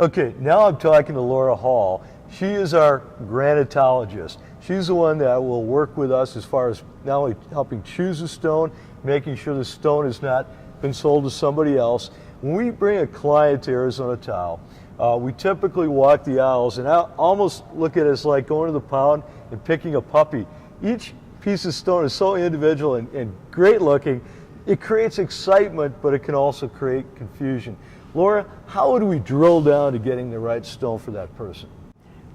Okay, now I'm talking to Laura Hall. She is our granitologist. She's the one that will work with us as far as not only helping choose a stone, making sure the stone has not been sold to somebody else. When we bring a client to Arizona Tile, we typically walk the aisles, and I almost look at it as like going to the pound and picking a puppy. Each piece of stone is so individual and great looking. It creates excitement, but it can also create confusion. Laura, how would we drill down to getting the right stone for that person?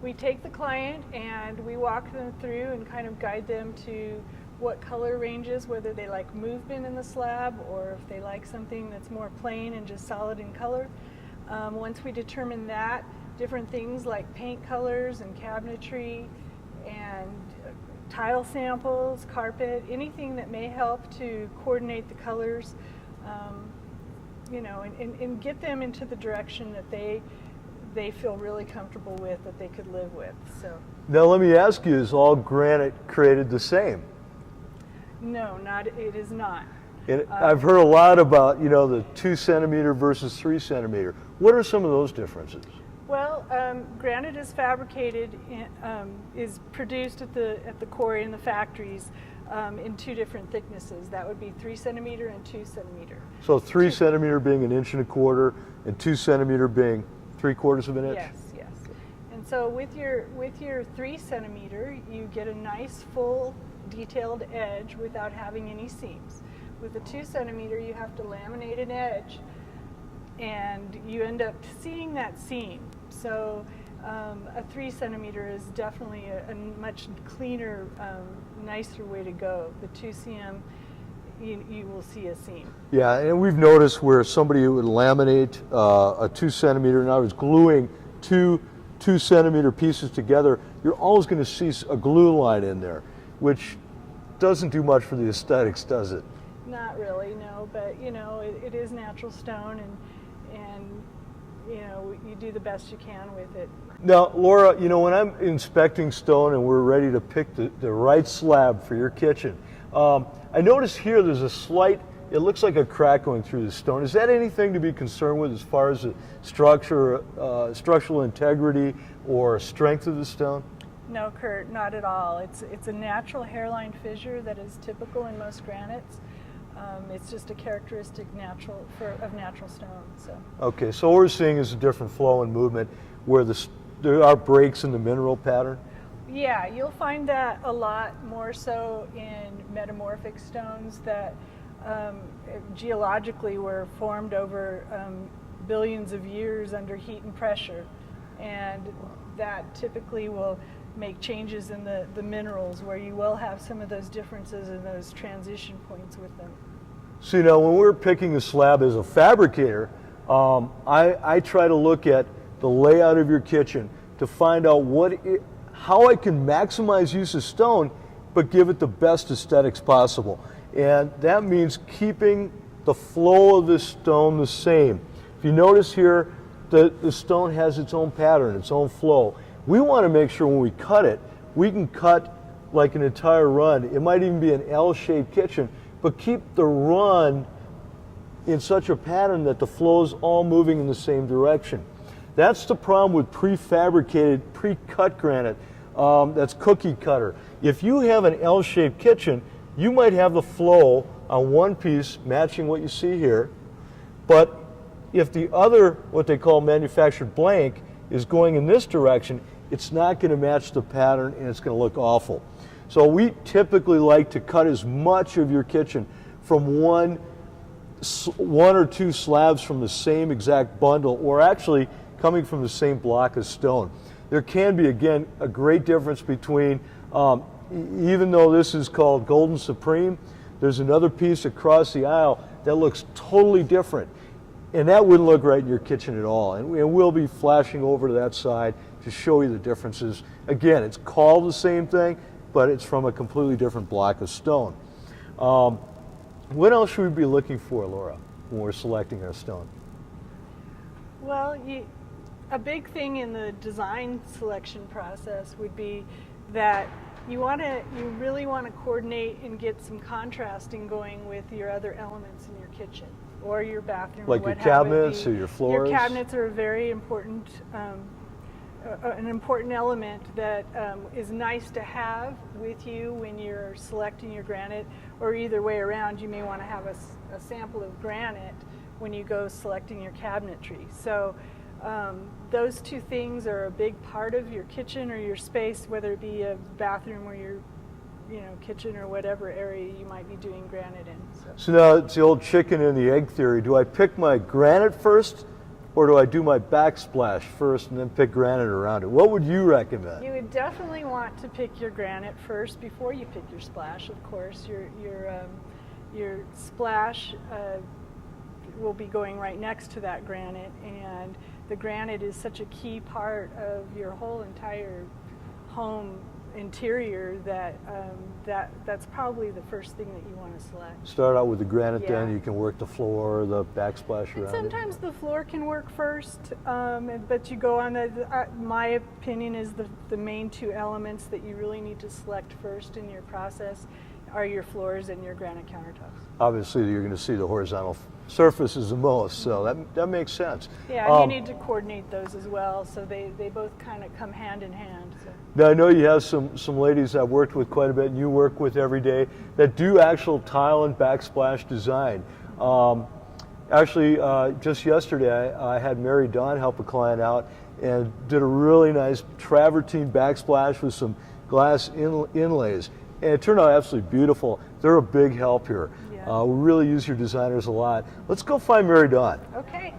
We take the client and we walk them through and kind of guide them to what color ranges, whether they like movement in the slab or if they like something that's more plain and just solid in color. Once we determine that, different things like paint colors and cabinetry and tile samples, carpet, anything that may help to coordinate the colors, you know, and get them into the direction that they feel really comfortable with, that they could live with. So now let me ask you, is all granite created the same? No, it is not. And I've heard a lot about, you know, the 2 centimeter versus 3 centimeter. What are some of those differences? Well, granite is fabricated, is produced at the quarry in the factories in 2 different thicknesses. That would be 3 centimeter and 2 centimeter. So 3 centimeter being 1.25 inches and 2 centimeter being 3/4 of an inch? Yes, yes. And so with your 3 centimeter, you get a nice full detailed edge without having any seams. With the 2 centimeter, you have to laminate an edge, and you end up seeing that seam. So a 3 centimeter is definitely a much cleaner, nicer way to go. The 2 cm, you will see a seam. Yeah, and we've noticed where somebody would laminate a 2 centimeter, and I was gluing two 2 centimeter pieces together, you're always going to see a glue line in there, which doesn't do much for the aesthetics, does it? Not really, no, but you know, it is natural stone, and you know, you do the best you can with it. Now, Laura, you know, when I'm inspecting stone and we're ready to pick the right slab for your kitchen, I notice here there's a slight, it looks like a crack going through the stone. Is that anything to be concerned with as far as the structure, structural integrity or strength of the stone? No, Kurt, not at all. It's a natural hairline fissure that is typical in most granites. It's just a characteristic of natural stone. So. Okay, so what we're seeing is a different flow and movement where there are breaks in the mineral pattern? Yeah, you'll find that a lot more so in metamorphic stones that geologically were formed over billions of years under heat and pressure, and that typically will make changes in the minerals where you will have some of those differences and those transition points with them. So, you know, when we're picking a slab as a fabricator, I try to look at the layout of your kitchen to find out how I can maximize use of stone but give it the best aesthetics possible. And that means keeping the flow of the stone the same. If you notice here, the stone has its own pattern, its own flow. We want to make sure when we cut it, we can cut like an entire run. It might even be an L-shaped kitchen, but keep the run in such a pattern that the flow is all moving in the same direction. That's the problem with prefabricated, pre-cut granite. That's cookie cutter. If you have an L-shaped kitchen, you might have the flow on one piece matching what you see here, but if the other, what they call manufactured blank, is going in this direction, it's not going to match the pattern and it's going to look awful. So we typically like to cut as much of your kitchen from one or two slabs from the same exact bundle, or actually coming from the same block of stone. There can be, again, a great difference between, even though this is called Golden Supreme, there's another piece across the aisle that looks totally different. And that wouldn't look right in your kitchen at all. And we'll be flashing over to that side to show you the differences. Again, it's called the same thing, but it's from a completely different block of stone. What else should we be looking for, Laura, when we're selecting our stone? Well, a big thing in the design selection process would be that you really want to coordinate and get some contrasting going with your other elements in your kitchen. or your bathroom. Like or your what have it cabinets be. or your floors? Your cabinets are a very important, an important element that is nice to have with you when you're selecting your granite, or either way around, you may want to have a sample of granite when you go selecting your cabinetry. So those two things are a big part of your kitchen or your space, whether it be a bathroom or your kitchen or whatever area you might be doing granite in. So now it's the old chicken and the egg theory. Do I pick my granite first, or do I do my backsplash first and then pick granite around it? What would you recommend? You would definitely want to pick your granite first before you pick your splash. Of course, your splash will be going right next to that granite, and the granite is such a key part of your whole entire home interior that that's probably the first thing that you want to select. Start out with the granite, Yeah. then you can work the floor, the backsplash And around sometimes the floor can work first, but you go on my opinion is the main two elements that you really need to select first in your process are your floors and your granite countertops. Obviously, you're going to see the horizontal surfaces the most, so that makes sense. Yeah, and you need to coordinate those as well, so they both kind of come hand in hand. So. Now, I know you have some ladies I've worked with quite a bit, and you work with every day, that do actual tile and backsplash design. Actually, just yesterday, I had Mary Dawn help a client out and did a really nice travertine backsplash with some glass inlays. And it turned out absolutely beautiful. They're a big help here. Yeah. We really use your designers a lot. Let's go find Mary Dawn. Okay.